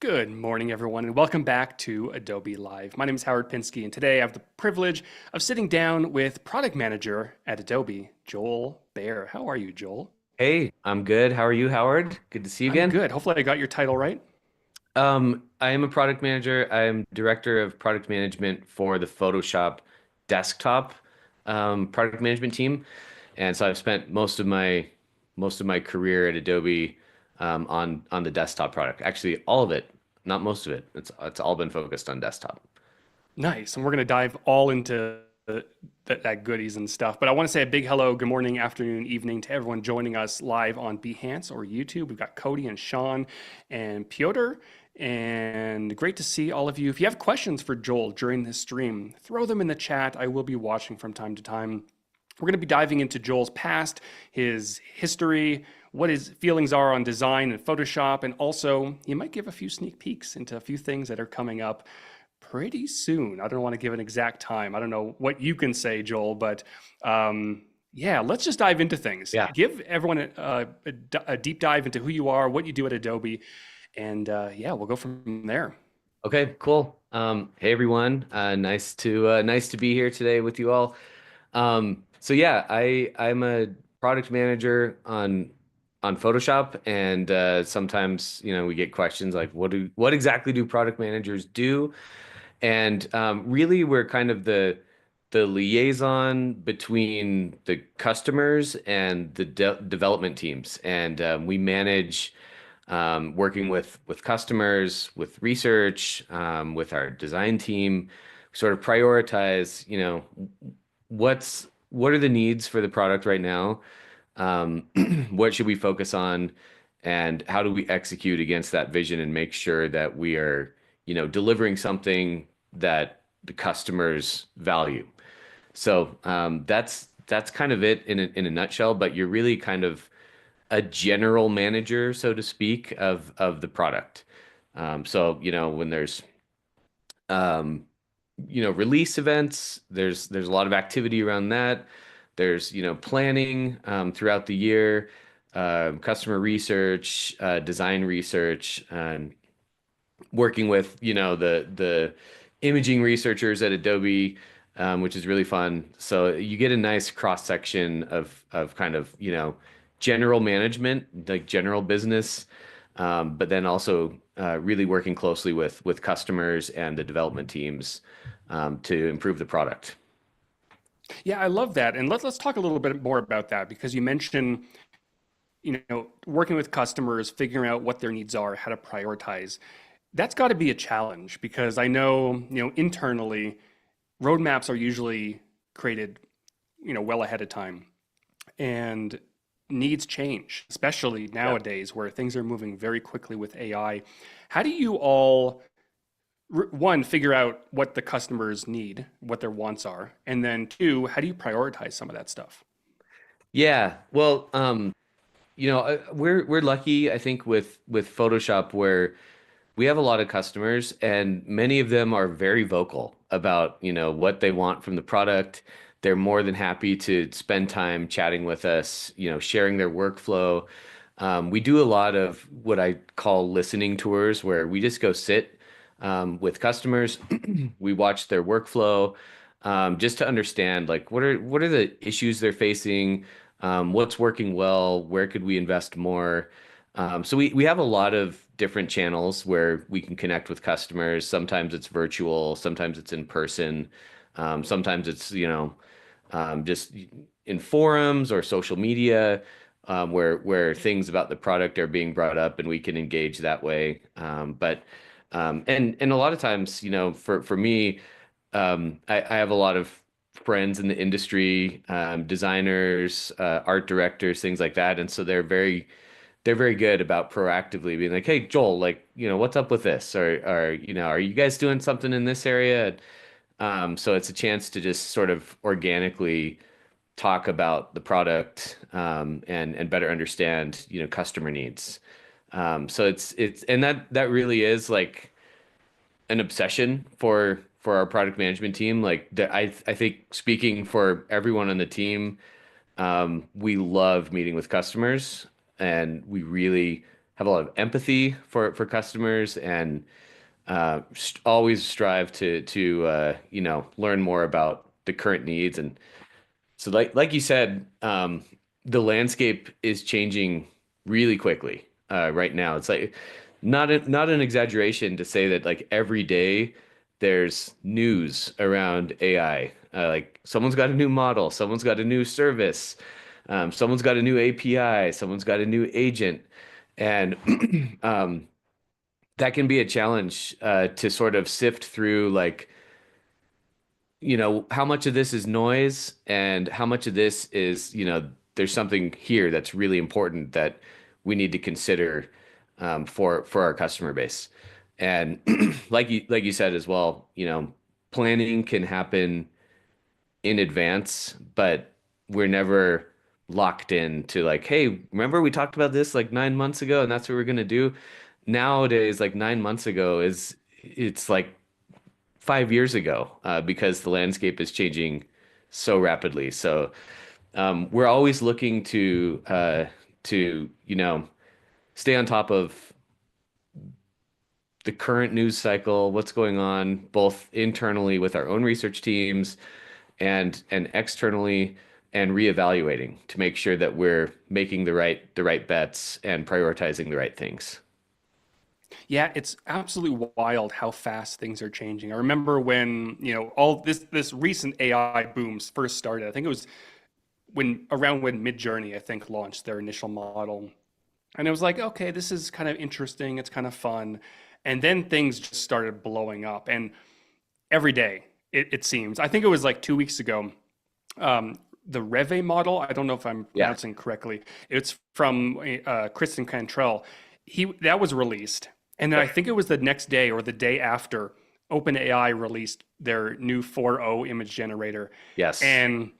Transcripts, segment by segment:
Good morning, everyone, and welcome back to Adobe Live. My name is Howard Pinsky, and today I have the privilege of sitting down with product manager at Adobe, Joel Baer. How are you, Joel? Hey, I'm good. How are you, Howard? Good to see you I'm again. good. Hopefully, I got your title right. I am a product manager. I'm director of product management for the Photoshop desktop product management team, and so I've spent most of my career at Adobe on the desktop product. Actually, all of it, not most of it. It's all been focused on desktop. Nice. And we're going to dive all into that goodies and stuff. But I want to say a big hello, good morning, afternoon, evening to everyone joining us live on Behance or YouTube. We've got Cody and Sean and Piotr. And great to see all of you. If you have questions for Joel during this stream, throw them in the chat. I will be watching from time to time. We're going to be diving into Joel's past, his history, what his feelings are on design and Photoshop, and also he might give a few sneak peeks into a few things that are coming up pretty soon. I don't want to give an exact time. I don't know what you can say, Joel, but yeah, let's just dive into things. Yeah. Give everyone a deep dive into who you are, what you do at Adobe, and yeah, we'll go from there. Okay, cool. Hey everyone. Nice to be here today with you all. So yeah, I'm a product manager on Photoshop, and sometimes we get questions like, what exactly do product managers do? And really, we're kind of the liaison between the customers and the development teams, and we manage working with customers, with research, with our design team, sort of prioritize, what are the needs for the product right now? Um, what should we focus on, and how do we execute against that vision and make sure that we are, delivering something that the customers value. So that's kind of it in a nutshell. But you're really kind of a general manager, so to speak, of the product. So when there's um, release events, there's a lot of activity around that. There's planning throughout the year, customer research, design research, and working with the imaging researchers at Adobe, which is really fun. So you get a nice cross section of kind of general management, like general business, but then also really working closely with customers and the development teams to improve the product. Yeah, I love that. And let's talk a little bit more about that because you mentioned, working with customers, figuring out what their needs are, how to prioritize. That's got to be a challenge because I know, internally, roadmaps are usually created, well ahead of time. And needs change, especially Yeah. nowadays where things are moving very quickly with AI. How do you all one, figure out what the customers need, what their wants are, and then two, how do you prioritize some of that stuff? Yeah. Well, we're lucky, I think, with Photoshop where we have a lot of customers, and many of them are very vocal about, what they want from the product. They're more than happy to spend time chatting with us, sharing their workflow. We do a lot of what I call listening tours, where we just go sit with customers. We watch their workflow, just to understand like what are the issues they're facing, what's working well, where could we invest more. So we have a lot of different channels where we can connect with customers. Sometimes it's virtual, sometimes it's in person, sometimes it's just in forums or social media, where things about the product are being brought up and we can engage that way. And a lot of times, for me, I have a lot of friends in the industry, designers, art directors, things like that, and so they're very good about proactively being like, "Hey, Joel, like, what's up with this? Or are you guys doing something in this area?" So it's a chance to just sort of organically talk about the product, and better understand, customer needs. So it's and that really is like an obsession for our product management team. Like I think speaking for everyone on the team, we love meeting with customers, and we really have a lot of empathy for customers and always strive to learn more about the current needs. And so like you said, the landscape is changing really quickly right now. It's like not an exaggeration to say that like every day there's news around AI. Like someone's got a new model, someone's got a new service, someone's got a new API, someone's got a new agent, and that can be a challenge to sort of sift through like how much of this is noise and how much of this is, there's something here that's really important that we need to consider for our customer base. And like you said as well, planning can happen in advance, but we're never locked in to like, hey, remember we talked about this like 9 months ago, and that's what we're gonna do. Nowadays, like 9 months ago it's like 5 years ago because the landscape is changing so rapidly. So we're always looking to stay on top of the current news cycle, what's going on both internally with our own research teams and externally, and reevaluating to make sure that we're making the right bets and prioritizing the right things. Yeah, it's absolutely wild how fast things are changing. I remember when, all this recent AI booms first started. I think it was when Midjourney, I think, launched their initial model. And it was like, okay, this is kind of interesting, it's kind of fun. And then things just started blowing up. And every day, it seems. I think it was like 2 weeks ago, the Reve model, I don't know if I'm Yeah. pronouncing correctly. It's from Kristen Cantrell. That was released. And then I Yep. think it was the next day or the day after OpenAI released their new 4.0 image generator. Yes. And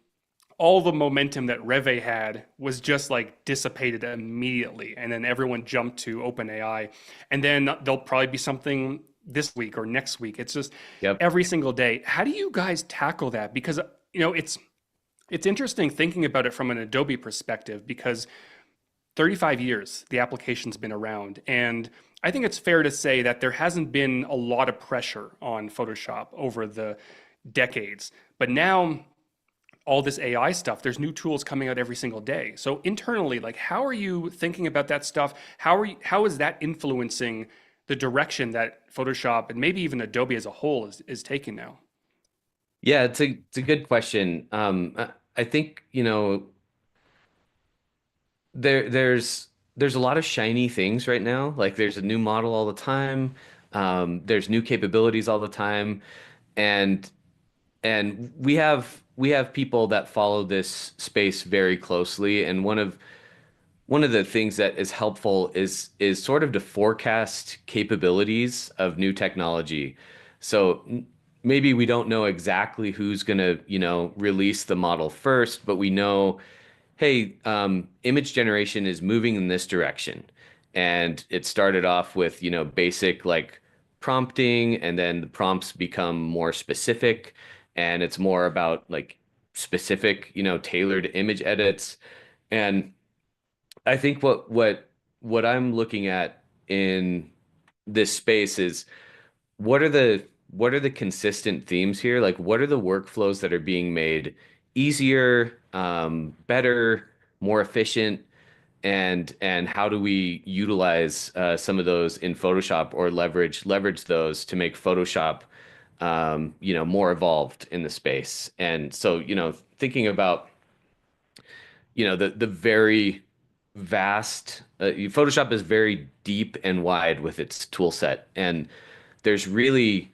all the momentum that Reve had was just like dissipated immediately. And then everyone jumped to OpenAI. And then there'll probably be something this week or next week. It's just Yep. every single day. How do you guys tackle that? Because, it's interesting thinking about it from an Adobe perspective because 35 years the application's been around. And I think it's fair to say that there hasn't been a lot of pressure on Photoshop over the decades. But now all this AI stuff, there's new tools coming out every single day. So internally, like how are you thinking about that stuff? How is that influencing the direction that Photoshop and maybe even Adobe as a whole is taking now? Yeah, it's a good question. I think, there's a lot of shiny things right now. Like there's a new model all the time. There's new capabilities all the time. And we have people that follow this space very closely. And one of the things that is helpful is sort of to forecast capabilities of new technology. So maybe we don't know exactly who's going to, release the model first, but we know, hey, image generation is moving in this direction. And it started off with, basic like prompting, and then the prompts become more specific, and it's more about like specific, tailored image edits. And I think what I'm looking at in this space is what are the consistent themes here? Like what are the workflows that are being made easier, better, more efficient, and how do we utilize some of those in Photoshop or leverage those to make Photoshop more evolved in the space. And so, thinking about the very vast Photoshop is very deep and wide with its tool set, and there's really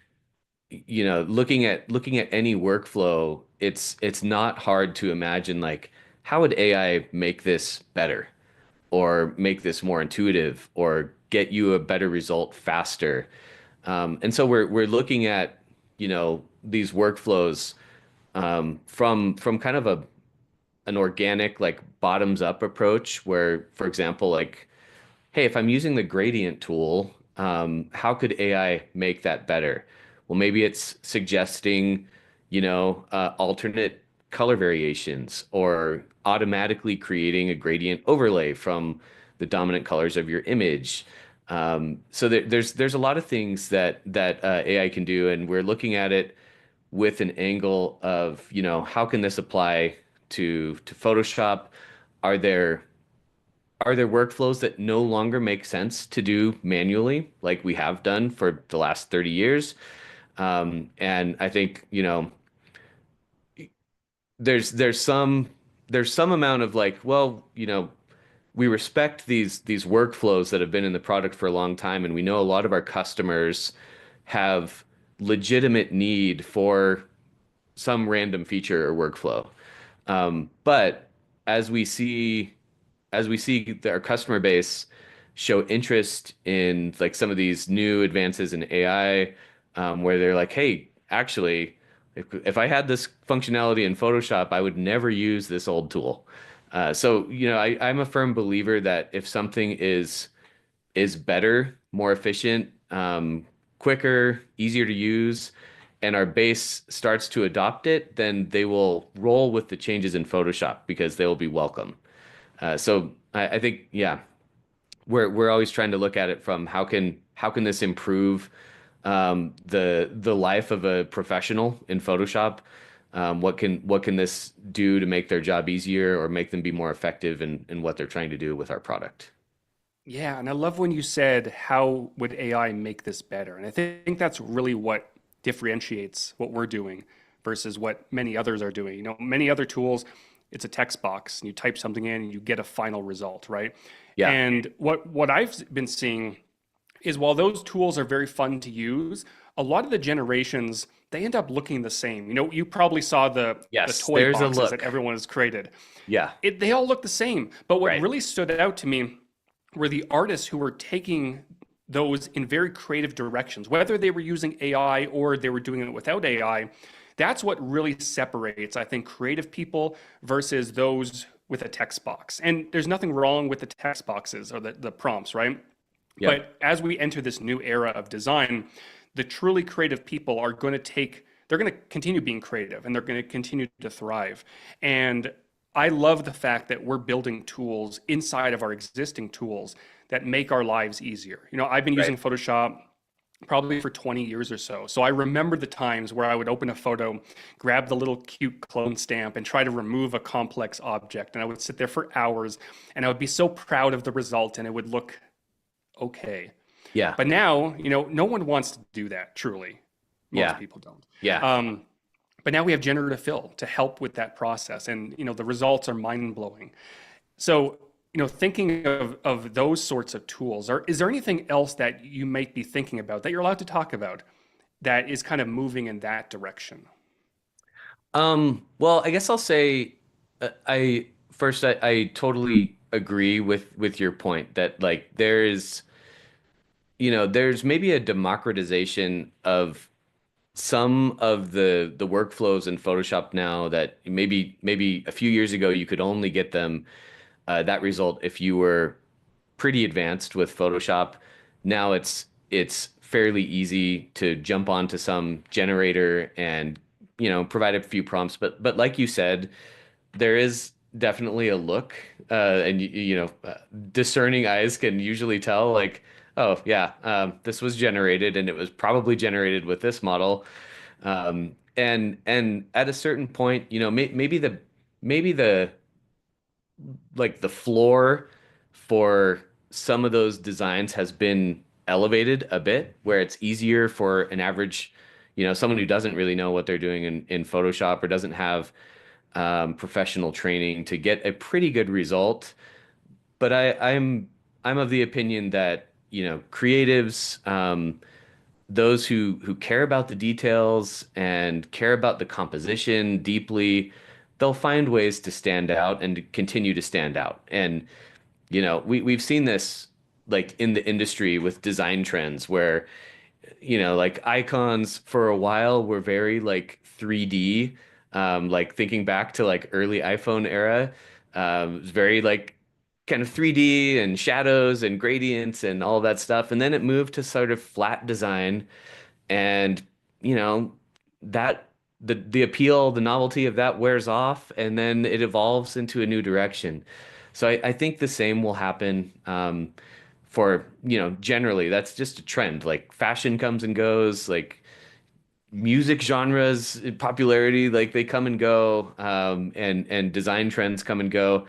looking at any workflow, it's not hard to imagine like how would AI make this better or make this more intuitive or get you a better result faster. And so we're looking at these workflows from kind of an organic like bottoms up approach where, for example, like, hey, if I'm using the gradient tool, how could AI make that better? Well, maybe it's suggesting, alternate color variations or automatically creating a gradient overlay from the dominant colors of your image. So there's a lot of things that AI can do, and we're looking at it with an angle of, how can this apply to Photoshop? Are there are there workflows that no longer make sense to do manually, like we have done for the last 30 years? And I think, there's there's some there's some amount of like, well, we respect these workflows that have been in the product for a long time, and we know a lot of our customers have legitimate need for some random feature or workflow. But as we see our customer base show interest in like some of these new advances in AI, where they're like, hey, actually, if I had this functionality in Photoshop, I would never use this old tool. So, I'm a firm believer that if something is better, more efficient, quicker, easier to use, and our base starts to adopt it, then they will roll with the changes in Photoshop because they will be welcome. So I think, yeah, we're always trying to look at it from how can this improve the life of a professional in Photoshop? What can this do to make their job easier or make them be more effective in what they're trying to do with our product? Yeah, and I love when you said, how would AI make this better? And I think that's really what differentiates what we're doing versus what many others are doing. Many other tools, it's a text box and you type something in and you get a final result, right? Yeah. And what I've been seeing is, while those tools are very fun to use, a lot of the generations, they end up looking the same. You probably saw the Yes, toy there's a boxes that look. everyone has created. Yeah. They all look the same. But what Right. really stood out to me were the artists who were taking those in very creative directions, whether they were using AI or they were doing it without AI. That's what really separates, I think, creative people versus those with a text box. And there's nothing wrong with the text boxes or the prompts, right? Yep. But as we enter this new era of design, the truly creative people are going to they're going to continue being creative and they're going to continue to thrive. And I love the fact that we're building tools inside of our existing tools that make our lives easier. I've been Right. using Photoshop probably for 20 years or so. So I remember the times where I would open a photo, grab the little cute clone stamp, and try to remove a complex object. And I would sit there for hours and I would be so proud of the result and it would look okay. Yeah. But now, no one wants to do that, truly. Most Yeah. people don't. Yeah. But now we have generative fill to help with that process. And, the results are mind blowing. So, thinking of those sorts of tools, is there anything else that you might be thinking about that you're allowed to talk about that is kind of moving in that direction? Well, I guess I'll say, I totally agree with your point that like there's maybe a democratization of some of the workflows in Photoshop now that maybe a few years ago you could only get them that result if you were pretty advanced with Photoshop. Now it's fairly easy to jump onto some generator and provide a few prompts. But like you said, there is definitely a look, and discerning eyes can usually tell like, oh yeah, this was generated and it was probably generated with this model. And at a certain point, maybe the like the floor for some of those designs has been elevated a bit, where it's easier for an average, someone who doesn't really know what they're doing in Photoshop or doesn't have professional training to get a pretty good result. But I'm of the opinion that, creatives, those who care about the details and care about the composition deeply, they'll find ways to stand out and to continue to stand out. And we've seen this like in the industry with design trends where like icons for a while were very like 3D, like thinking back to like early iPhone era, it was very like kind of 3D and shadows and gradients and all that stuff. And then it moved to sort of flat design and, you know, that the appeal, the novelty of that wears off and then it evolves into a new direction. So I think the same will happen for, generally, that's just a trend. Like fashion comes and goes, like music genres popularity, like they come and go, and design trends come and go,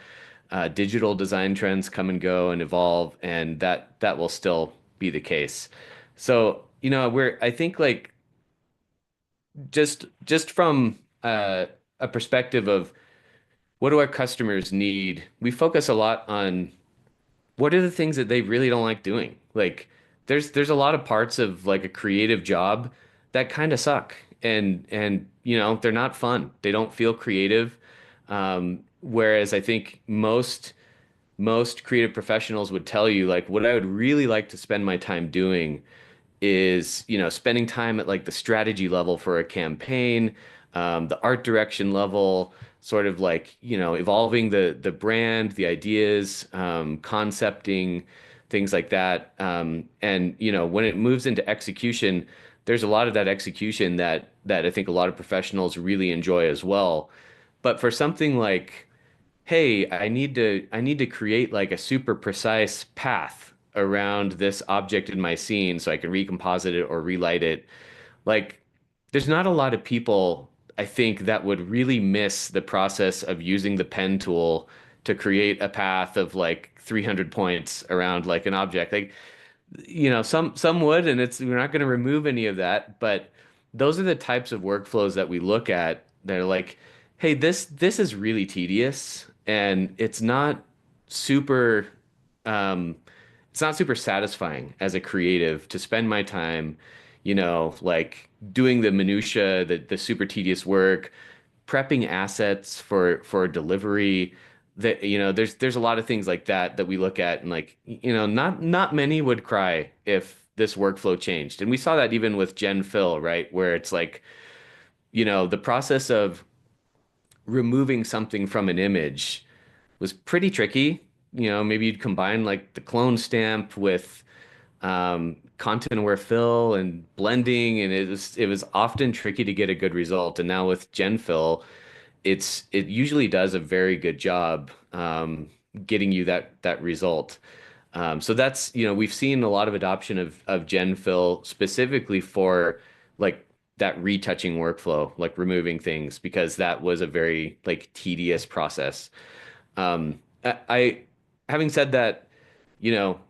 digital design trends come and go and evolve, and that will still be the case. So I think like just from a perspective of what do our customers need, we focus a lot on what are the things that they really don't like doing? Like there's a lot of parts of like a creative job that kind of suck, and they're not fun. They don't feel creative. Whereas I think most creative professionals would tell you like what I would really like to spend my time doing is spending time at like the strategy level for a campaign, the art direction level, sort of like evolving the brand, the ideas, concepting, things like that. And when it moves into execution, there's a lot of that execution that I think a lot of professionals really enjoy as well. But for something like, hey, I need to create like a super precise path around this object in my scene so I can recomposite it or relight it. Like, there's not a lot of people, I think, that would really miss the process of using the pen tool to create a path of like 300 points around like an object. Like, some would, and we're not going to remove any of that, but those are the types of workflows that we look at that are like, hey, this is really tedious, and super um it's not super satisfying as a creative to spend my time, like doing the minutia, the super tedious work, prepping assets for delivery. That there's a lot of things like that we look at, and like not many would cry if this workflow changed. And we saw that even with Gen Fill, right, where it's like the process of removing something from an image was pretty tricky. Maybe you'd combine like the clone stamp with content aware fill and blending, and it was often tricky to get a good result. And now with Gen Fill, it usually does a very good job getting you that result. So that's we've seen a lot of adoption of Gen Fill specifically for like that retouching workflow, like removing things, because that was a very like tedious process. I having said that, you know,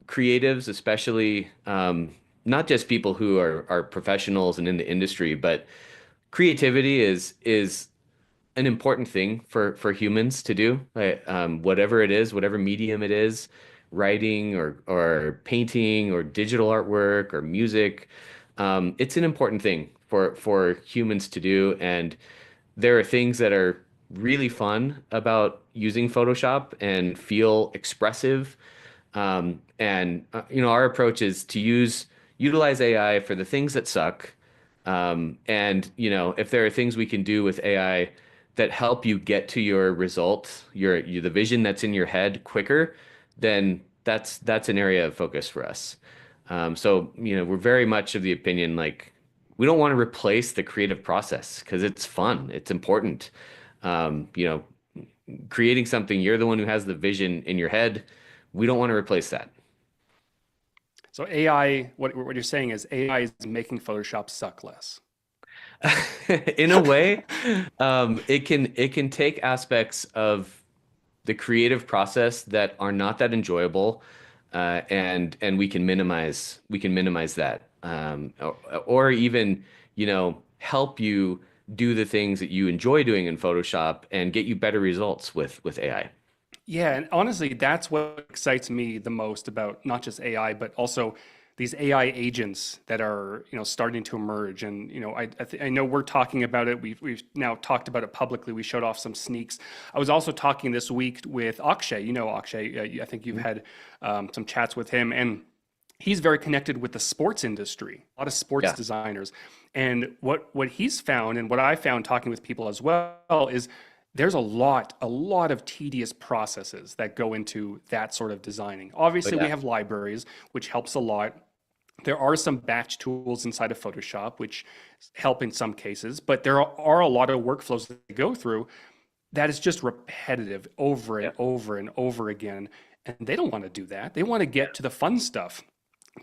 creatives, especially not just people who are professionals and in the industry, but creativity is an important thing for humans to do. Right? Whatever it is, whatever medium it is, writing or painting or digital artwork or music, it's an important thing for humans to do. And there are things that are really fun about using Photoshop and feel expressive. And our approach is to utilize AI for the things that suck. And if there are things we can do with AI that help you get to your result, the vision that's in your head quicker, then that's an area of focus for us. So we're very much of the opinion like we don't want to replace the creative process because it's fun, it's important. Um, you know, Creating something, you're the one who has the vision in your head. We don't want to replace that. So AI, what you're saying is AI is making Photoshop suck less. In a way, it can take aspects of the creative process that are not that enjoyable, and we can minimize that, or even help you do the things that you enjoy doing in Photoshop and get you better results with AI. Yeah, and honestly, that's what excites me the most about not just AI, but also these AI agents that are, starting to emerge. And I know we're talking about it. We've now talked about it publicly. We showed off some sneaks. I was also talking this week with Akshay. You know Akshay. I think you've had some chats with him, and he's very connected with the sports industry. A lot of sports Yeah. designers, and what he's found, and what I found talking with people as well, is there's a lot of tedious processes that go into that sort of designing. But Obviously, we yeah. have libraries, which helps a lot. There are some batch tools inside of Photoshop, which help in some cases, but there are a lot of workflows that go through that is just repetitive over and Yeah. over and over again. And they don't want to do that. They want to get to the fun stuff.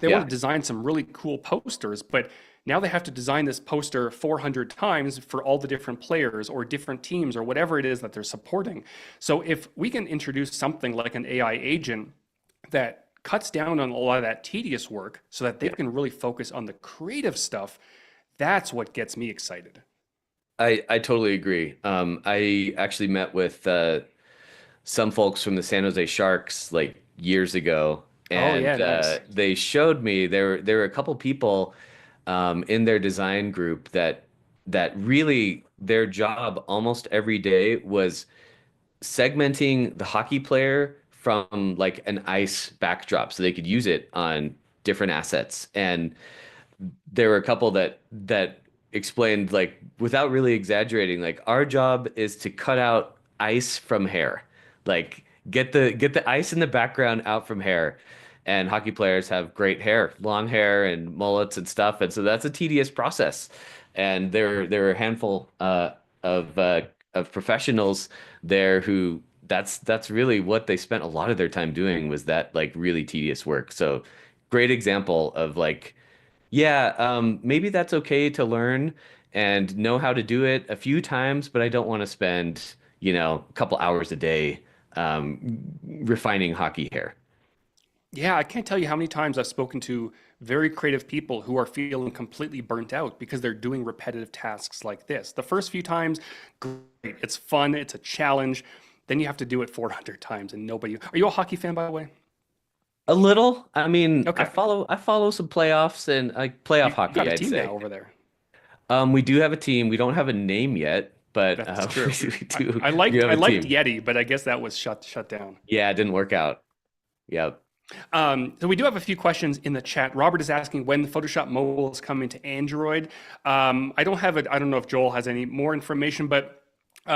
They want Yeah. to design some really cool posters, but now they have to design this poster 400 times for all the different players or different teams or whatever it is that they're supporting. So if we can introduce something like an AI agent that cuts down on a lot of that tedious work so that they Yeah. can really focus on the creative stuff, that's what gets me excited. I totally agree. I actually met with some folks from the San Jose Sharks like years ago, Oh and yeah, nice. they showed me there were a couple people in their design group that really their job almost every day was segmenting the hockey player from like an ice backdrop so they could use it on different assets. And there were a couple that explained like without really exaggerating, like our job is to cut out ice from hair. Like get the ice in the background out from hair. And hockey players have great hair, long hair and mullets and stuff. And so that's a tedious process. And there are a handful of uh, of professionals there who that's really what they spent a lot of their time doing was that like really tedious work. So great example of like yeah, maybe that's okay to learn and know how to do it a few times, but I don't want to spend, a couple hours a day refining hockey hair. Yeah, I can't tell you how many times I've spoken to very creative people who are feeling completely burnt out because they're doing repetitive tasks like this. The first few times, great, it's fun, it's a challenge. Then you have to do it 400 times and nobody. Are you a hockey fan, by the way? A little. I mean, I Okay. follow some playoffs and playoff You've got hockey, a I'd team now say. over there. We do have a team. We don't have a name yet, but That's true. we I do liked have I a liked team. Yeti, but I guess that was shut down. Yeah, it didn't work out. Yep. So we do have a few questions in the chat. Robert is asking when Photoshop Mobile is coming to Android. I don't have it. I don't know if Joel has any more information, but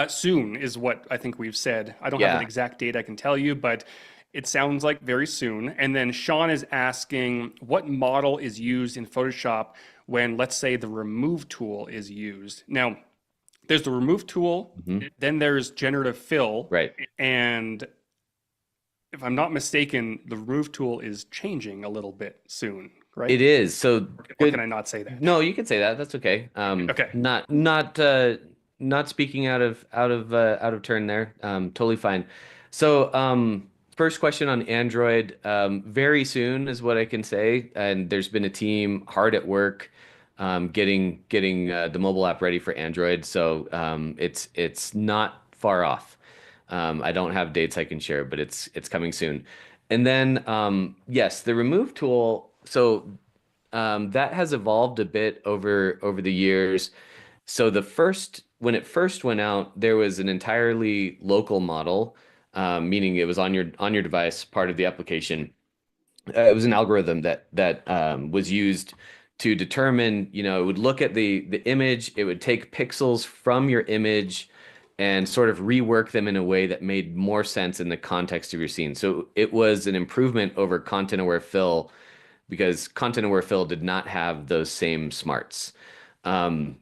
soon is what I think we've said. I don't have an Yeah. exact date I can tell you, but it sounds like very soon. And then Sean is asking what model is used in Photoshop when, let's say, the remove tool is used. Now, there's the remove tool, Hmm. then there's generative fill, Right. and if I'm not mistaken, the remove tool is changing a little bit soon, right? It is. So Or can good. I not say that? No, you can say that. That's okay. Okay. Not speaking out of turn there. Totally fine. So, first question on Android. Very soon is what I can say. And there's been a team hard at work, getting the mobile app ready for Android. So, it's not far off. I don't have dates I can share, but it's coming soon. And then, yes, the remove tool. So that has evolved a bit over the years. So when it first went out, there was an entirely local model, meaning it was on your device, part of the application. It was an algorithm that was used to determine, it would look at the image, it would take pixels from your image and sort of rework them in a way that made more sense in the context of your scene. So it was an improvement over content aware fill because content aware fill did not have those same smarts. Um,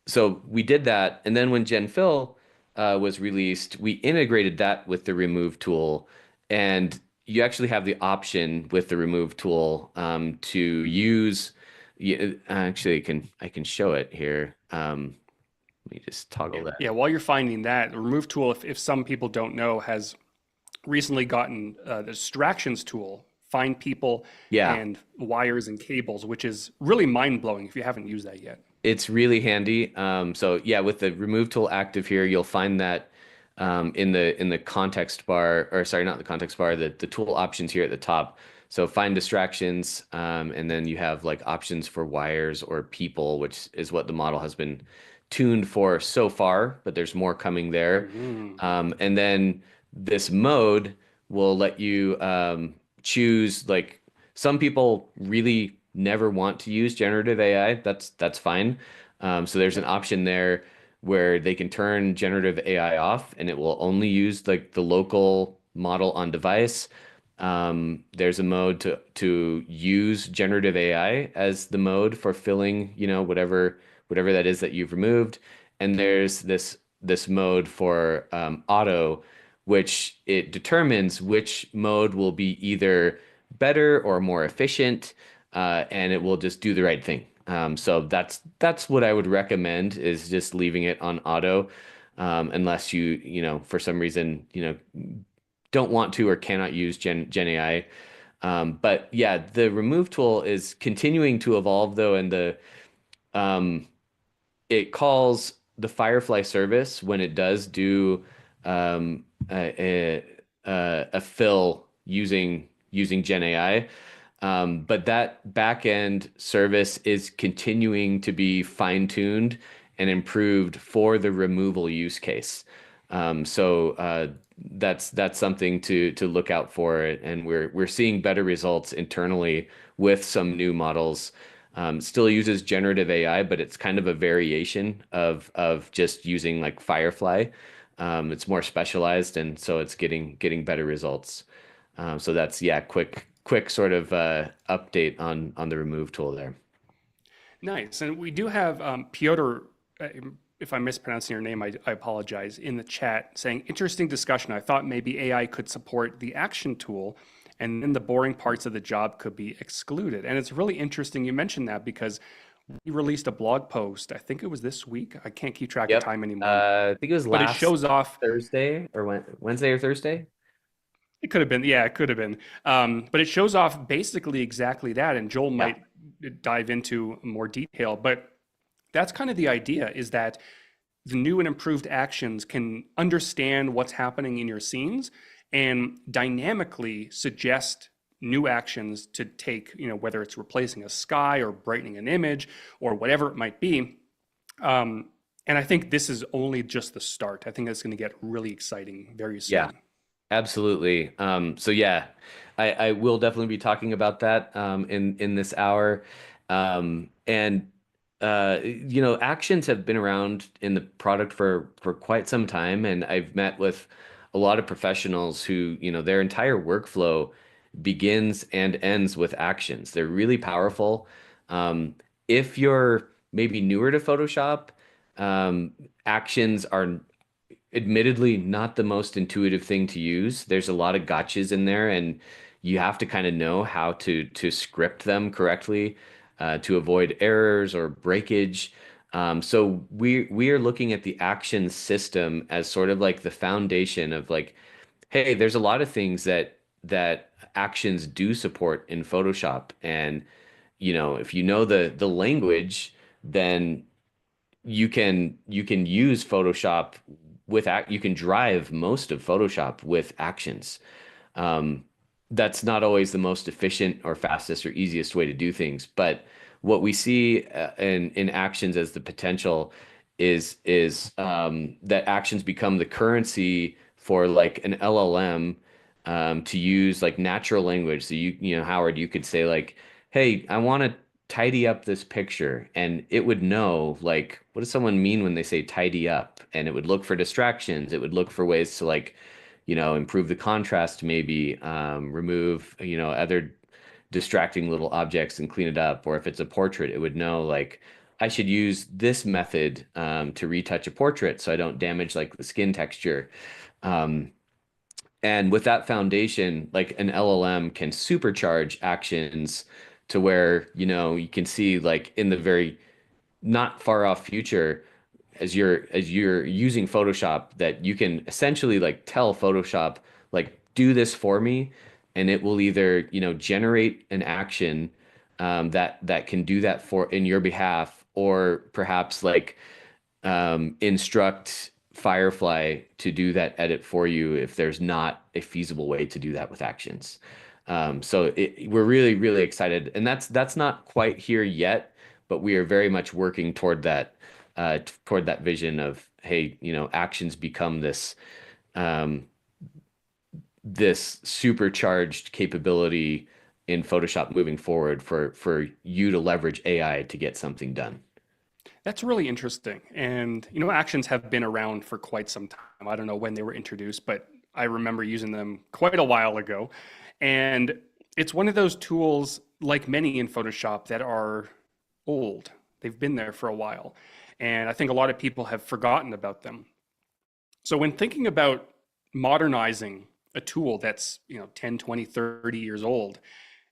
so we did that, and then when Gen Fill was released, we integrated that with the remove tool, and you actually have the option with the remove tool to use. Yeah, actually, I can show it here. Let me just toggle that. Yeah, while you're finding that, the remove tool, if some people don't know, has recently gotten the distractions tool, find people Yeah, and wires and cables, which is really mind blowing if you haven't used that yet. it's really handy. So yeah, with the remove tool active here, you'll find that in the context bar, or sorry, not the context bar, the tool options here at the top. So find distractions, and then you have like options for wires or people, which is what the model has been tuned for so far, but there's more coming there. Mhm. And then this mode will let you choose like some people really never want to use generative AI. That's fine. So there's an option there where they can turn generative AI off and it will only use like the local model on device. There's a mode to use generative AI as the mode for filling, whatever that is that you've removed. And there's this this mode for auto, which it determines which mode will be either better or more efficient, and it will just do the right thing. So that's what I would recommend, is just leaving it on auto, unless for some reason, don't want to or cannot use Gen AI. But yeah, the remove tool is continuing to evolve though, and um, it calls the Firefly service when it does do a fill using Gen AI. But that backend service is continuing to be fine-tuned and improved for the removal use case. So that's something to look out for, and we're seeing better results internally with some new models. Still uses generative AI, but it's kind of a variation of just using like Firefly. It's more specialized, and so it's getting better results. So that's, yeah, quick sort of update on the remove tool there. Nice. And we do have Piotr, uh, if I'm mispronouncing your name, I apologize, in the chat saying, interesting discussion. I thought maybe AI could support the action tool and then the boring parts of the job could be excluded. And it's really interesting you mentioned that because we released a blog post, I think it was this week. I can't keep track of Yep. time anymore, I think it was but it last shows off. Thursday or Wednesday or Thursday. It could have been, yeah, it could have been. But it shows off basically exactly that. And Joel Yeah. might dive into more detail, but that's kind of the idea is that the new and improved actions can understand what's happening in your scenes and dynamically suggest new actions to take, whether it's replacing a sky or brightening an image or whatever it might be. And I think this is only just the start. I think it's going to get really exciting very Yeah. soon. Absolutely. So yeah, I will definitely be talking about that in this hour. And actions have been around in the product for quite some time, and I've met with a lot of professionals who, their entire workflow begins and ends with actions. They're really powerful. If you're maybe newer to Photoshop, actions are admittedly not the most intuitive thing to use. There's a lot of gotchas in there, and you have to kind of know how to script them correctly to avoid errors or breakage. So we are looking at the action system as sort of like the foundation of like, hey, there's a lot of things that actions do support in Photoshop, and if you know the language, then you can use Photoshop you can drive most of Photoshop with actions. Um, that's not always the most efficient or fastest or easiest way to do things, but what we see in actions as the potential is that actions become the currency for like an LLM to use like natural language. So Howard, you could say like, "Hey, I want to tidy up this picture," and it would know like, what does someone mean when they say tidy up? And it would look for distractions. It would look for ways to like, improve the contrast, maybe remove, other distracting little objects and clean it up. Or if it's a portrait, it would know like, I should use this method to retouch a portrait so I don't damage like the skin texture. Um, and with that foundation, like an LLM can supercharge actions to where, you can see like in the very not far off future, as you're using Photoshop, that you can essentially like tell Photoshop like, do this for me, and it will either generate an action that can do that for in your behalf, or perhaps like instruct Firefly to do that edit for you if there's not a feasible way to do that with actions. We're really, really excited, and that's not quite here yet, but we are very much working toward that vision of, hey, actions become um, this supercharged capability in Photoshop moving forward for you to leverage AI to get something done. That's really interesting. And, actions have been around for quite some time. I don't know when they were introduced, but I remember using them quite a while ago. And it's one of those tools, like many in Photoshop, that are old. They've been there for a while. And I think a lot of people have forgotten about them. So when thinking about modernizing a tool that's, 10, 20, 30 years old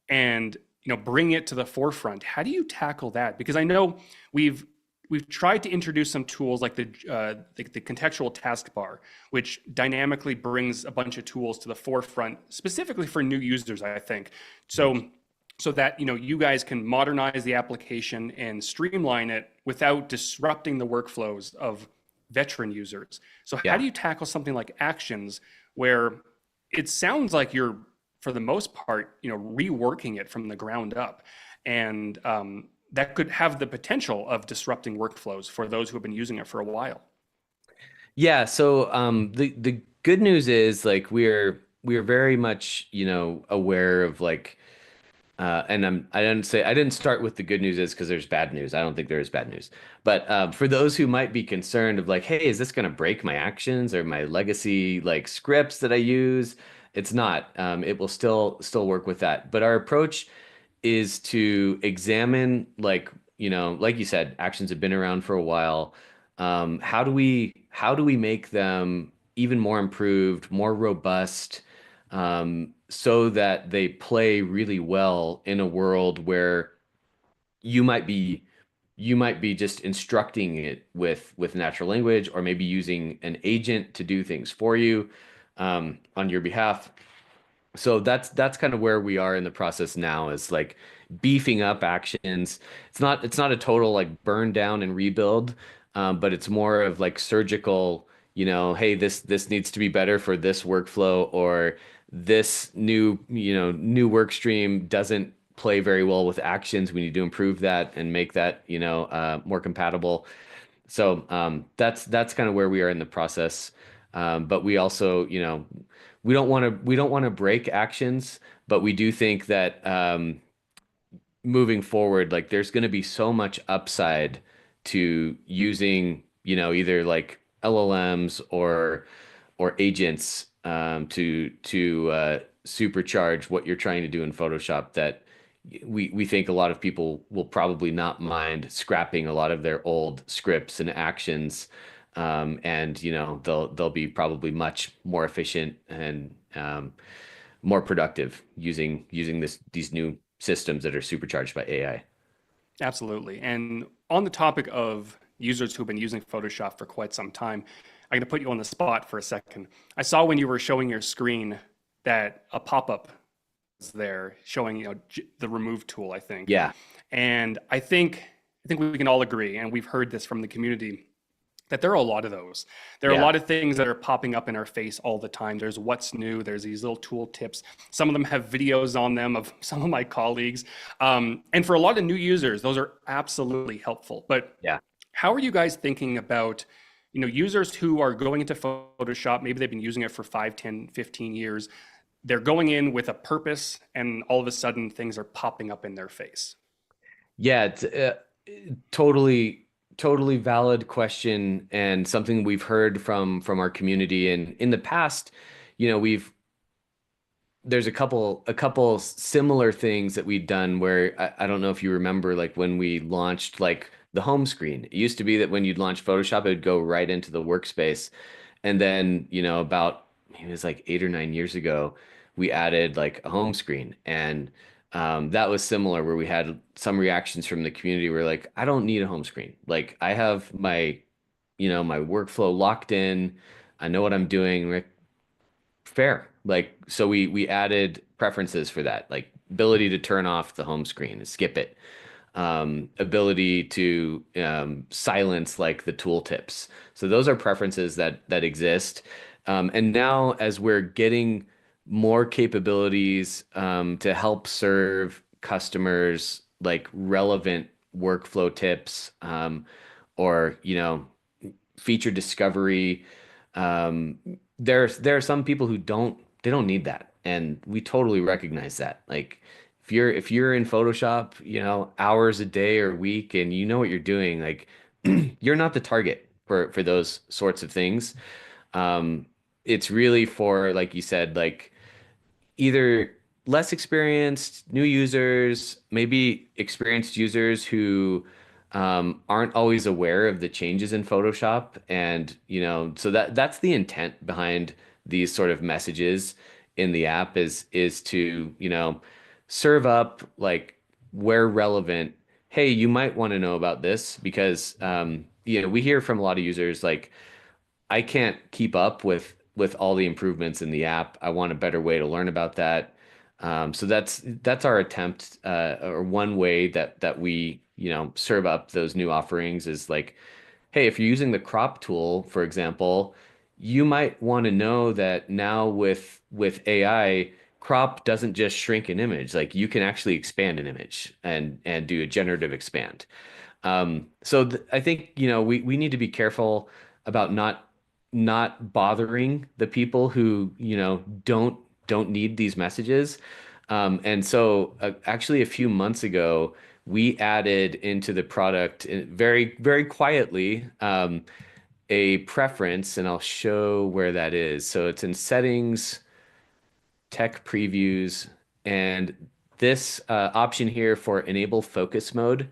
and, bring it to the forefront, how do you tackle that? Because I know we've we've tried to introduce some tools like the contextual taskbar, which dynamically brings a bunch of tools to the forefront, specifically for new users, I think. So that you guys can modernize the application and streamline it without disrupting the workflows of veteran users. So how Yeah. do you tackle something like actions where it sounds like you're, for the most part, reworking it from the ground up, and that could have the potential of disrupting workflows for those who have been using it for a while. Yeah, so the good news is like we're very much, aware of like and I didn't start with the good news is because there's bad news. I don't think there is bad news. But for those who might be concerned of like, hey, is this going to break my actions or my legacy like scripts that I use? It's not. It will still work with that. But our approach is to examine like you said, actions have been around for a while. How do we make them even more improved, more robust, so that they play really well in a world where you might be you might be just instructing it with natural language, or maybe using an agent to do things for you on your behalf. So that's kind of where we are in the process now, is like beefing up actions. It's not a total like burn down and rebuild, but it's more of like surgical, hey, this needs to be better for this workflow, or this new work stream doesn't play very well with actions. We need to improve that and make that, more compatible. So that's kind of where we are in the process. But we also, we don't want to break actions, but we do think that moving forward, like there's going to be so much upside to using, either like LLMs or agents to supercharge what you're trying to do in Photoshop, that we think a lot of people will probably not mind scrapping a lot of their old scripts and actions, and they'll be probably much more efficient and more productive using these new systems that are supercharged by AI. Absolutely. And on the topic of users who've been using Photoshop for quite some time, I'm going to put you on the spot for a second. I saw when you were showing your screen that a pop-up was there showing, the remove tool, I think. Yeah, And I think we can all agree, and we've heard this from the community, that there are a lot of those. There are a yeah, lot of things that are popping up in our face all the time. There's what's new. There's these little tool tips. Some of them have videos on them of some of my colleagues. And for a lot of new users, those are absolutely helpful. But yeah. how are you guys thinking about, users who are going into Photoshop? Maybe they've been using it for 5, 10, 15 years. They're going in with a purpose, and all of a sudden things are popping up in their face. Yeah, it's totally valid question, and something we've heard from our community. And in the past, we've there's a couple similar things that we'd done where I don't know if you remember, like when we launched like the home screen. It used to be that when you'd launch Photoshop, it would go right into the workspace. And then, about maybe it was like 8 or 9 years ago, we added like a home screen. And that was similar, where we had some reactions from the community where like, I don't need a home screen. Like I have my workflow locked in. I know what I'm doing. Like, fair. Like, so we added preferences for that, like ability to turn off the home screen and skip it, ability to silence like the tooltips. So those are preferences that exist. And now as we're getting more capabilities to help serve customers like relevant workflow tips, or feature discovery, um, there are some people who don't need that, and we totally recognize that. Like if you're in Photoshop, hours a day or week, and you know what you're doing, like you're not the target for those sorts of things. Um, it's really for, like you said, like either less experienced new users, maybe experienced users who aren't always aware of the changes in Photoshop, and so that's the intent behind these sort of messages in the app is to serve up, like, where relevant. Hey, you might want to know about this because we hear from a lot of users like, I can't keep up with all the improvements in the app. I want a better way to learn about that. So that's our attempt, or one way that we serve up those new offerings is like, hey, if you're using the crop tool, for example, you might want to know that now with AI, crop doesn't just shrink an image. Like, you can actually expand an image and do a generative expand. So I think, we need to be careful about not bothering the people who, don't need these messages. And so actually a few months ago, we added into the product, very, very quietly, a preference, and I'll show where that is. So it's in settings, tech previews, and this option here for enable focus mode.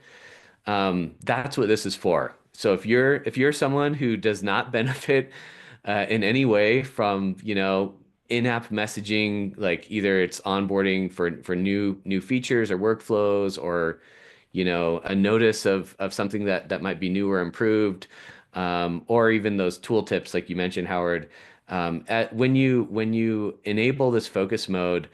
That's what this is for. So if you're someone who does not benefit in any way from, in-app messaging, like either it's onboarding for new features or workflows, or a notice of something that might be new or improved, or even those tooltips like you mentioned, Howard. When you enable this focus mode,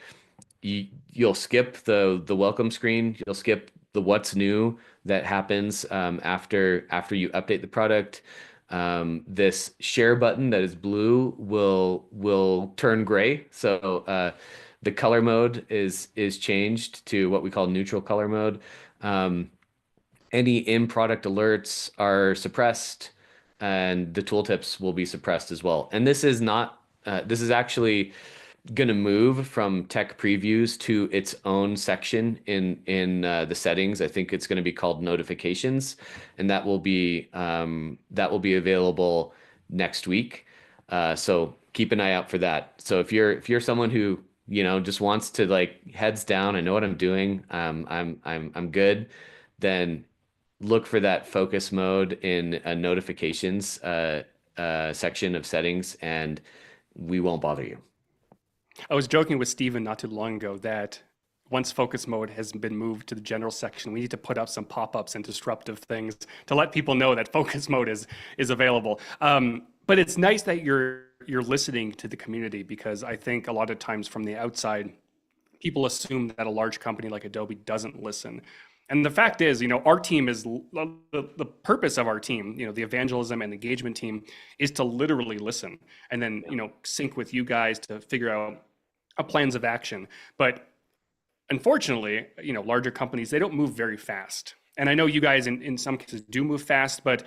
you'll skip the welcome screen. You'll skip the what's new that happens after you update the product. This share button that is blue will turn gray. So the color mode is changed to what we call neutral color mode. Um, any in-product alerts are suppressed, and the tooltips will be suppressed as well. And this is not this is actually going to move from tech previews to its own section in the settings. I think it's going to be called notifications, and that will be available next week. So keep an eye out for that. So if you're someone who just wants to, like, heads down, I know what I'm doing, I'm good, then look for that focus mode in a notifications section of settings, and we won't bother you. I was joking with Steven not too long ago that once focus mode has been moved to the general section, we need to put up some pop-ups and disruptive things to let people know that focus mode is available. But it's nice that you're listening to the community, because I think a lot of times from the outside, people assume that a large company like Adobe doesn't listen. And the fact is, our team is the purpose of our team, the evangelism and engagement team, is to literally listen and then, sync with you guys to figure out a plans of action. But unfortunately, larger companies, they don't move very fast. And I know you guys in some cases do move fast, but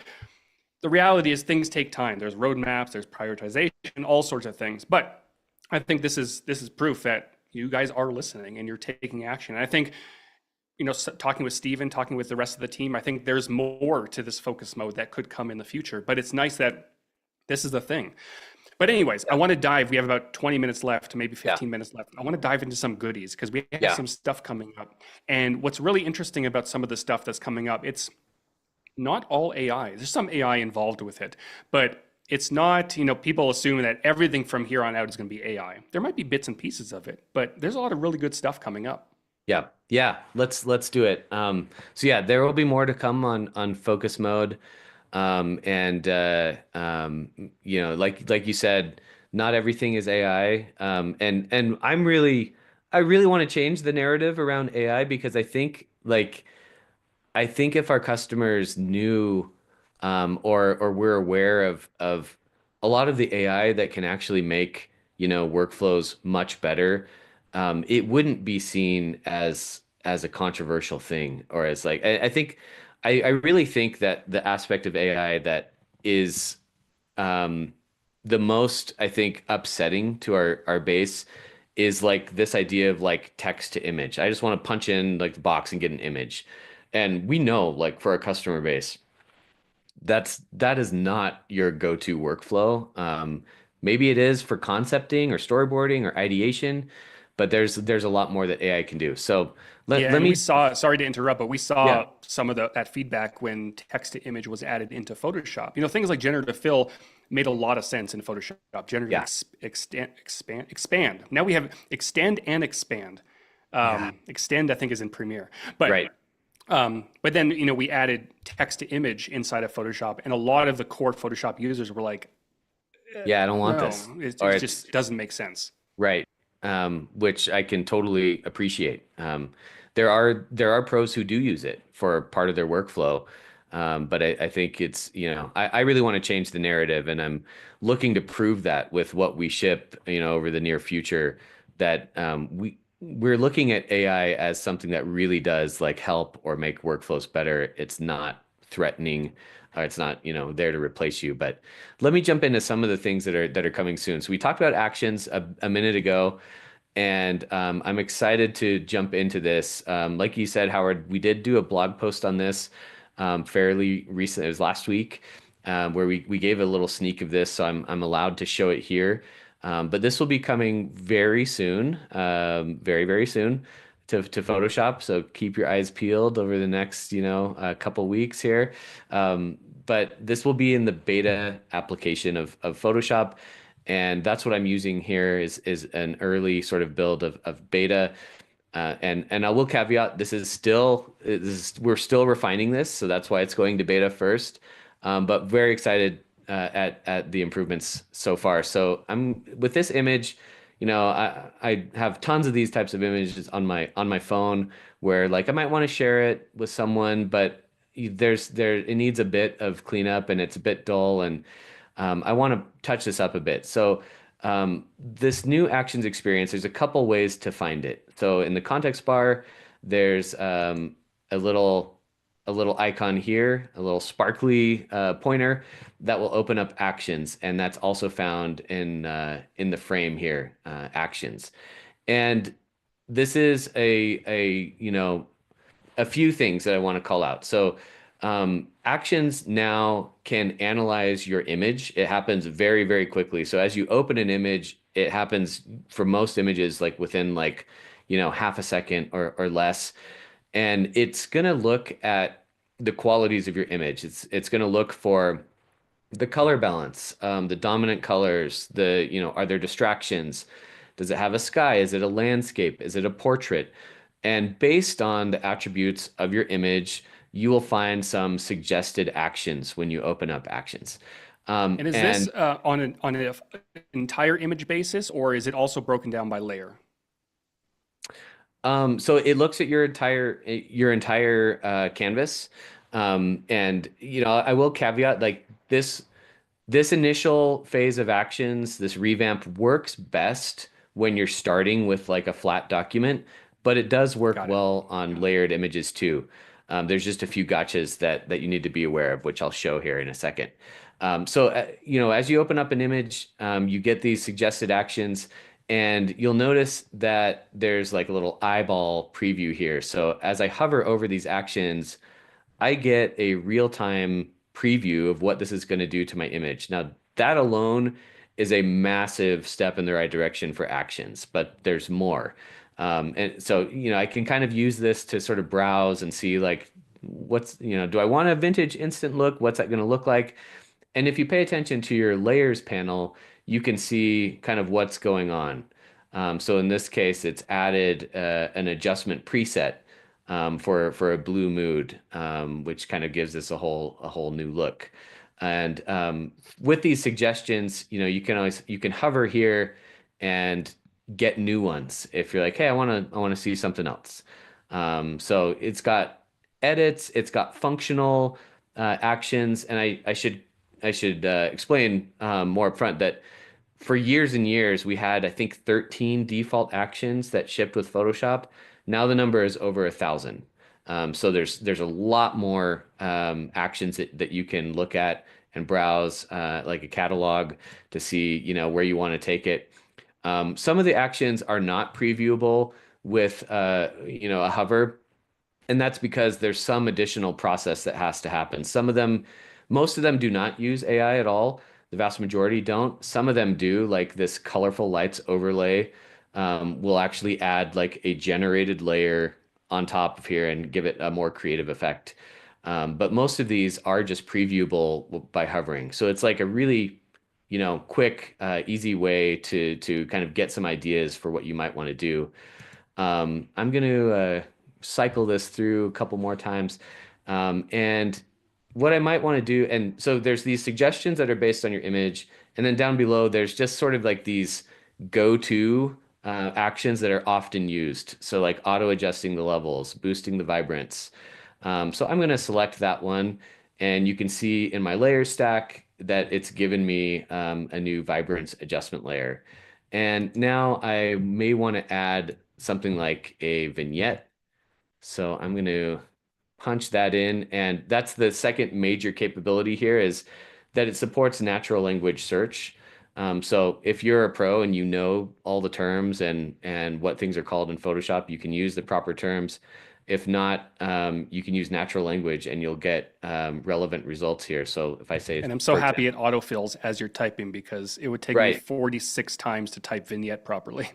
the reality is things take time. There's roadmaps, there's prioritization, all sorts of things. But I think this is proof that you guys are listening and you're taking action. And I think, talking with Steven, talking with the rest of the team, I think there's more to this focus mode that could come in the future. But it's nice that this is the thing. But anyways, I want to dive. We have about 20 minutes left, maybe Yeah. 15 minutes left. I want to dive into some goodies because we have Yeah. some stuff coming up. And what's really interesting about some of the stuff that's coming up, it's not all AI. There's some AI involved with it, but it's not, people assume that everything from here on out is going to be AI. There might be bits and pieces of it, but there's a lot of really good stuff coming up. Yeah, yeah, let's do it. So yeah, there will be more to come on focus mode. And like you said, not everything is AI. And I really want to change the narrative around AI, because I think if our customers knew, or we're aware of a lot of the AI that can actually make, workflows much better, it wouldn't be seen as a controversial thing, or as, like, I really think that the aspect of AI that is the most, I think, upsetting to our base is like this idea of, like, text to image. I just want to punch in, like, the box and get an image. And we know, like, for our customer base, that is not your go-to workflow. Maybe it is for concepting or storyboarding or ideation, but there's a lot more that AI can do. So Yeah, let and we me, saw, sorry to interrupt, but we yeah, saw some of that feedback when text to image was added into Photoshop. Things like generative fill made a lot of sense in Photoshop. Generative yeah, expand. Now we have extend and expand. yeah, Extend, I think, is in Premiere. right. But then, we added text to image inside of Photoshop, and a lot of the core Photoshop users were like, Yeah, I don't want no, this, it or it's just doesn't make sense. right, which I can totally appreciate. There are pros who do use it for part of their workflow, but I think it's, I really want to change the narrative, and I'm looking to prove that with what we ship, over the near future, that we're looking at AI as something that really does like help or make workflows better. It's not threatening. It's not, there to replace you. But let me jump into some of the things that are coming soon. So we talked about actions a minute ago, and I'm excited to jump into this. Like you said, Howard, we did do a blog post on this fairly recent. It was last week, where we gave a little sneak of this, so I'm allowed to show it here. But this will be coming very soon, very, very soon to Photoshop. So keep your eyes peeled over the next, couple weeks here. But this will be in the beta application of Photoshop. And that's what I'm using here is an early sort of build of beta. And I will caveat, we're still refining this, so that's why it's going to beta first. But very excited at the improvements so far. So I'm with this image, I have tons of these types of images on my phone where like I might want to share it with someone, but it needs a bit of cleanup and it's a bit dull, and I want to touch this up a bit. So this new actions experience, there's a couple ways to find it. So in the context bar, there's a little a little icon here, a little sparkly pointer that will open up actions, and that's also found in the frame here, actions. And this is a few things that I want to call out. So actions now can analyze your image. It happens very, very quickly. So as you open an image, it happens for most images like within like, half a second or less. And it's going to look at the qualities of your image. It's going to look for the color balance, the dominant colors, are there distractions? Does it have a sky? Is it a landscape? Is it a portrait? And based on the attributes of your image, you will find some suggested actions when you open up actions. And is this And on an entire image basis, or is it also broken down by layer? so it looks at your entire canvas. And I will caveat like this initial phase of actions, this revamp works best when you're starting with like a flat document, but it does work Got it. well on layered images too. There's just a few gotchas that you need to be aware of, which I'll show here in a second. So as you open up an image, you get these suggested actions, and you'll notice that there's like a little eyeball preview here. So as I hover over these actions, I get a real-time preview of what this is going to do to my image. Now, that alone is a massive step in the right direction for actions, but there's more. And so, I can kind of use this to sort of browse and see like do I want a vintage instant look? What's that going to look like? And if you pay attention to your layers panel, you can see kind of what's going on. So in this case, it's added an adjustment preset for a blue mood, which kind of gives us a whole new look. And with these suggestions, you can hover here and get new ones if you're like, hey, I want to see something else. So it's got edits, it's got functional actions, and I should explain more upfront that for years and years we had I think 13 default actions that shipped with Photoshop. Now the number is over 1,000. So there's a lot more actions that you can look at and browse, like a catalog to see where you want to take it. Some of the actions are not previewable with a hover, and that's because there's some additional process that has to happen. Most of them do not use AI at all. The vast majority don't. Some of them do, like this colorful lights overlay. we'll actually add like a generated layer on top of here and give it a more creative effect. But most of these are just previewable by hovering. So it's like a really, quick, easy way to kind of get some ideas for what you might want to do. I'm going to cycle this through a couple more times. And what I might want to do, and so there's these suggestions that are based on your image, and then down below, there's just sort of like these go-to actions that are often used. So like auto adjusting the levels, boosting the vibrance. So I'm going to select that one, and you can see in my layer stack that it's given me a new vibrance adjustment layer. And now I may want to add something like a vignette. So I'm going to punch that in. And that's the second major capability here is that it supports natural language search. So if you're a pro and you know all the terms and what things are called in Photoshop, you can use the proper terms. If not, you can use natural language and you'll get relevant results here. So if I say, And I'm so for happy example, it autofills as you're typing because it would take me right. 46 times to type vignette properly.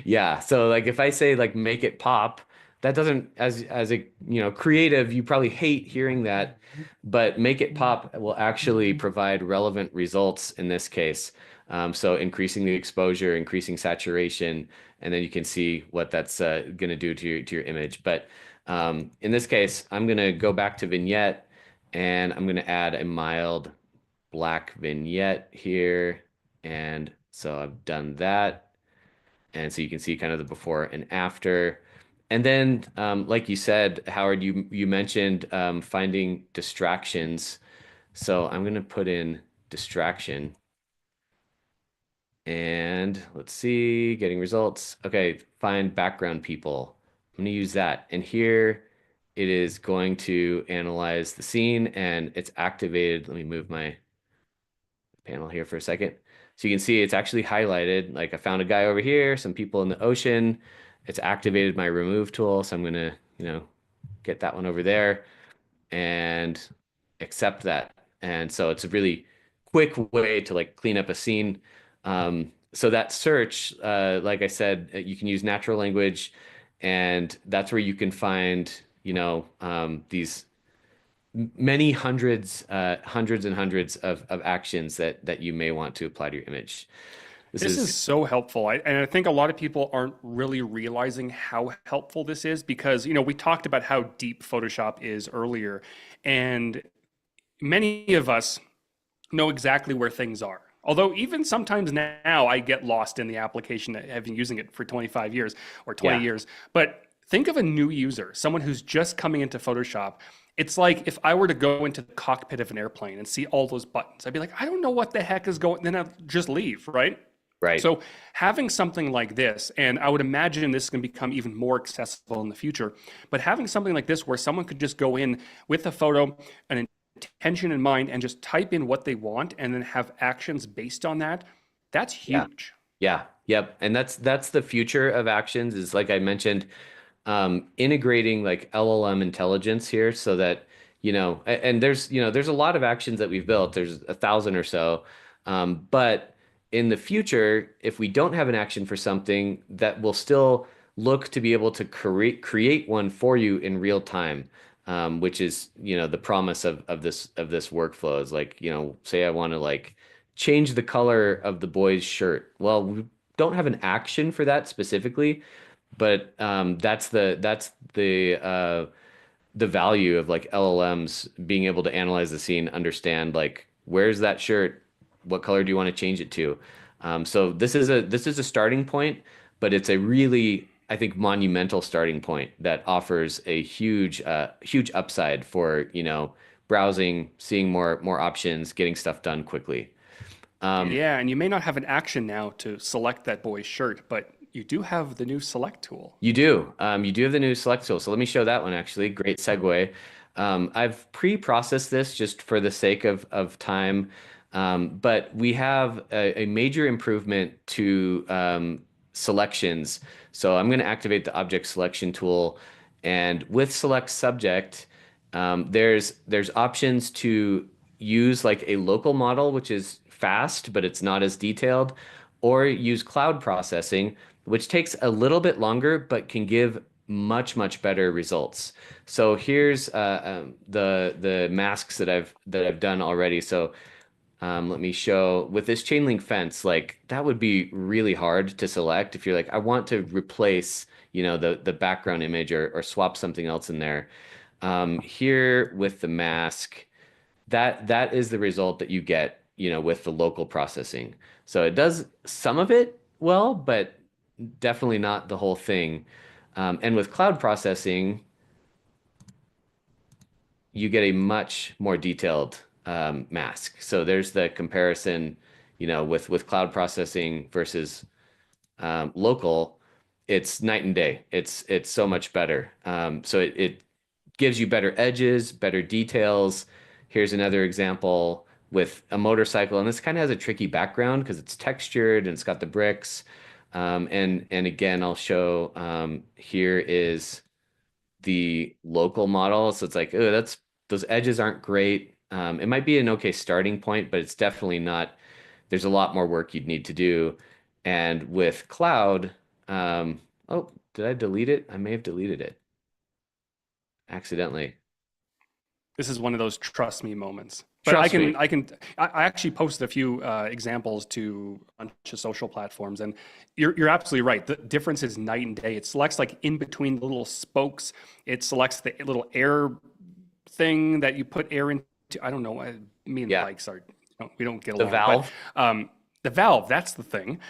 Yeah. So like if I say like make it pop, that doesn't as a creative, you probably hate hearing that, but make it pop will actually provide relevant results in this case. So increasing the exposure, increasing saturation, and then you can see what that's going to do to your image. But in this case, I'm going to go back to vignette and I'm going to add a mild black vignette here. And so I've done that. And so you can see kind of the before and after. And then, like you said, Howard, you mentioned finding distractions. So I'm going to put in distraction. And let's see, getting results. Okay, find background people. I'm going to use that. And here it is going to analyze the scene and it's activated. Let me move my panel here for a second. So you can see it's actually highlighted. Like I found a guy over here, some people in the ocean. It's activated my remove tool. So I'm gonna, get that one over there and accept that. And so it's a really quick way to like clean up a scene. So that search, like I said, you can use natural language, and that's where you can find, these many hundreds and hundreds of actions that you may want to apply to your image. This This is is, so helpful. And I think a lot of people aren't really realizing how helpful this is because, we talked about how deep Photoshop is earlier, and many of us know exactly where things are. Although even sometimes now I get lost in the application that I've been using it for 25 years or 20 yeah, years. But think of a new user, someone who's just coming into Photoshop. It's like if I were to go into the cockpit of an airplane and see all those buttons, I'd be like, I don't know what the heck is going, then I'd just leave, right? right. So having something like this, and I would imagine this is going to become even more accessible in the future, but having something like this where someone could just go in with a photo, an intention in mind, and just type in what they want and then have actions based on that, that's Yeah. huge. Yeah. Yep. And that's the future of actions is like I mentioned, integrating like LLM intelligence here so that, and there's a lot of actions that we've built. There's 1,000 or so. But in the future, if we don't have an action for something, that will still look to be able to create one for you in real time. Which is, the promise of this workflow is like, say I want to like change the color of the boy's shirt. Well, we don't have an action for that specifically, but that's the value of like LLMs being able to analyze the scene, understand like where's that shirt, what color do you want to change it to. So this is a starting point, but it's a really I think monumental starting point that offers a huge upside for browsing, seeing more options, getting stuff done quickly. Um, Yeah, and you may not have an action now to select that boy's shirt, but you do have the new select tool. You do. You do have the new select tool. So let me show that one actually. Great segue. I've pre-processed this just for the sake of time. But we have a major improvement to selections. So I'm going to activate the object selection tool. And with select subject, there's options to use like a local model, which is fast, but it's not as detailed, or use cloud processing, which takes a little bit longer, but can give much better results. So here's the masks that I've done already. So let me show with this chain link fence, like that would be really hard to select if you're like, I want to replace, the background image or swap something else in there. Here with the mask, that is the result that you get, with the local processing. So it does some of it well, but definitely not the whole thing. And with cloud processing, you get a much more detailed mask. So there's the comparison, with cloud processing versus local. It's night and day. It's so much better. So it gives you better edges, better details. Here's another example with a motorcycle, and this kind of has a tricky background because it's textured and it's got the bricks. And again, I'll show here is the local model. So it's like, oh, those edges aren't great. It might be an okay starting point, but it's definitely not. There's a lot more work you'd need to do. And with cloud, oh, did I delete it? I may have deleted it accidentally. This is one of those trust me moments. But Trust me. I actually posted a few examples to a bunch of social platforms, and you're absolutely right. The difference is night and day. It selects like in between the little spokes. It selects the little air thing that you put air into. I don't know. Me and Yeah, bikes are, we don't get the along, but valve. the valve, that's the thing.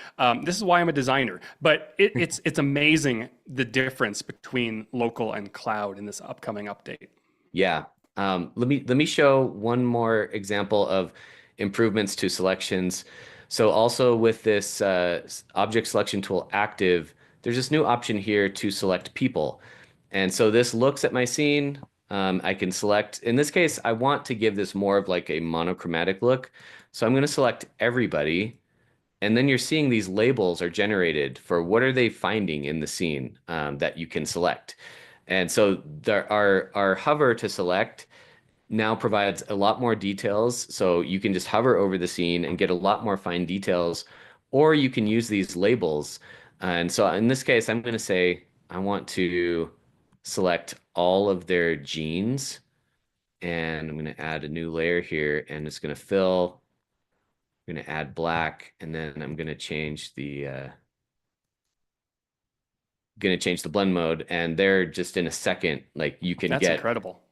This is why I'm a designer. But it's amazing the difference between local and cloud in this upcoming update. Yeah. Let me show one more example of improvements to selections. So also with this object selection tool active, there's this new option here to select people. And so this looks at my scene. I can select, in this case, I want to give this more of like a monochromatic look. So I'm going to select everybody. And then you're seeing these labels are generated for what are they finding in the scene that you can select. And so there our hover to select now provides a lot more details. So you can just hover over the scene and get a lot more fine details, or you can use these labels. And so in this case, I'm going to say I want to select all of their genes, and I'm going to add a new layer here, and it's going to fill. I'm going to add black, and then I'm going to change the blend mode, and there just in a second, like you can That's get incredible.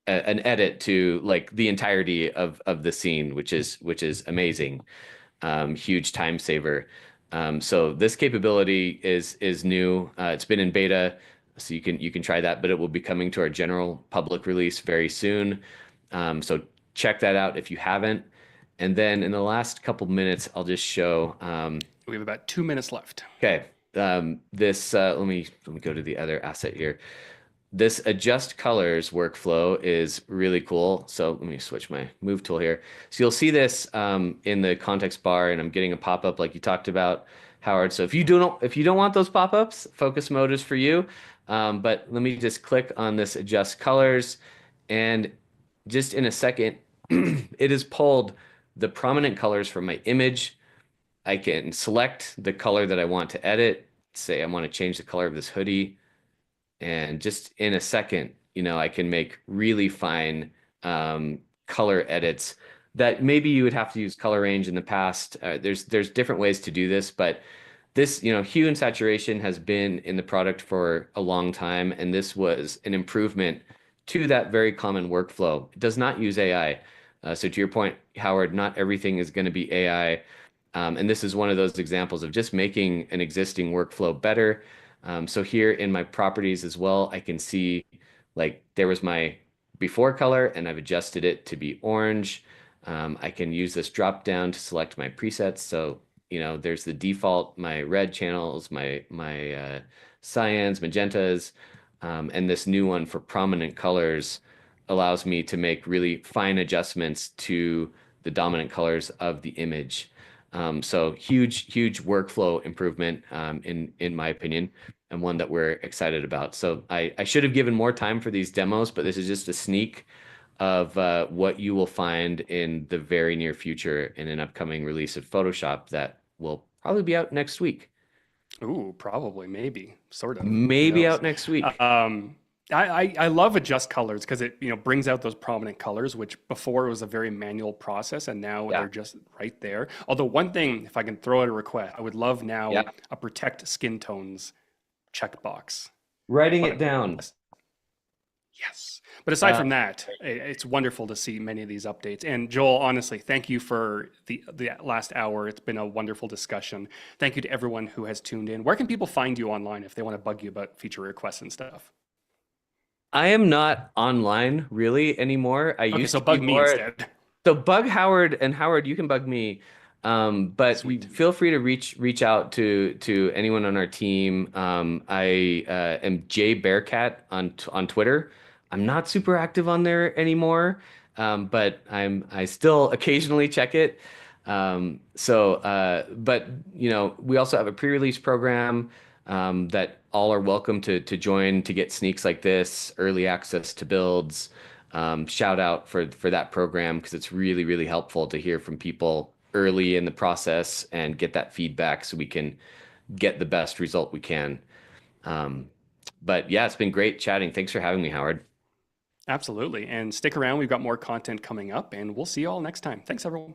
an edit to like the entirety of the scene, which is amazing. Huge time saver. So this capability is new. It's been in beta, so you can try that, but it will be coming to our general public release very soon. So check that out if you haven't. And then in the last couple minutes, I'll just show. We have about 2 minutes left. Okay, this let me go to the other asset here. This adjust colors workflow is really cool. So let me switch my move tool here. So you'll see this in the context bar, and I'm getting a pop-up like you talked about, Howard. So if you don't want those pop-ups, focus mode is for you. But let me just click on this adjust colors, and just in a second, it has pulled the prominent colors from my image. I can select the color that I want to edit. Say I want to change the color of this hoodie. And just in a second, I can make really fine color edits that maybe you would have to use color range in the past. There's different ways to do this, but this, hue and saturation has been in the product for a long time, and this was an improvement to that very common workflow. It does not use AI. So to your point, Howard, not everything is going to be AI. And this is one of those examples of just making an existing workflow better. So here in my properties as well, I can see like there was my before color and I've adjusted it to be orange. I can use this drop down to select my presets. So, there's the default, my red channels, my cyans, magentas, and this new one for prominent colors allows me to make really fine adjustments to the dominant colors of the image. So huge workflow improvement in my opinion, and one that we're excited about. So I should have given more time for these demos, but this is just a sneak of what you will find in the very near future in an upcoming release of Photoshop that will probably be out next week. Ooh, probably, maybe, sort of. Who Maybe knows? out next week. Um, I love Adjust Colors because it, brings out those prominent colors, which before was a very manual process, and now Yeah. they're just right there. Although one thing, if I can throw out a request, I would love Yeah. now a protect skin tones checkbox. Writing it But down. yes. But aside Uh, from that, it's wonderful to see many of these updates. And Joel, honestly, thank you for the last hour. It's been a wonderful discussion. Thank you to everyone who has tuned in. Where can people find you online if they want to bug you about feature requests and stuff? I am not online really anymore. I Okay, used so to be bug me more. instead. So bug Howard, and Howard, you can bug me. But you Sweet. feel free to reach out to anyone on our team. I am Jay Bearcat on Twitter. I'm not super active on there anymore, but I still occasionally check it. But we also have a pre-release program that all are welcome to join to get sneaks like this, early access to builds. Shout out for that program because it's really, really helpful to hear from people early in the process and get that feedback so we can get the best result we can. Um, but yeah, it's been great chatting. Thanks for having me, Howard. Absolutely. And stick around. We've got more content coming up, and we'll see you all next time. Thanks, everyone.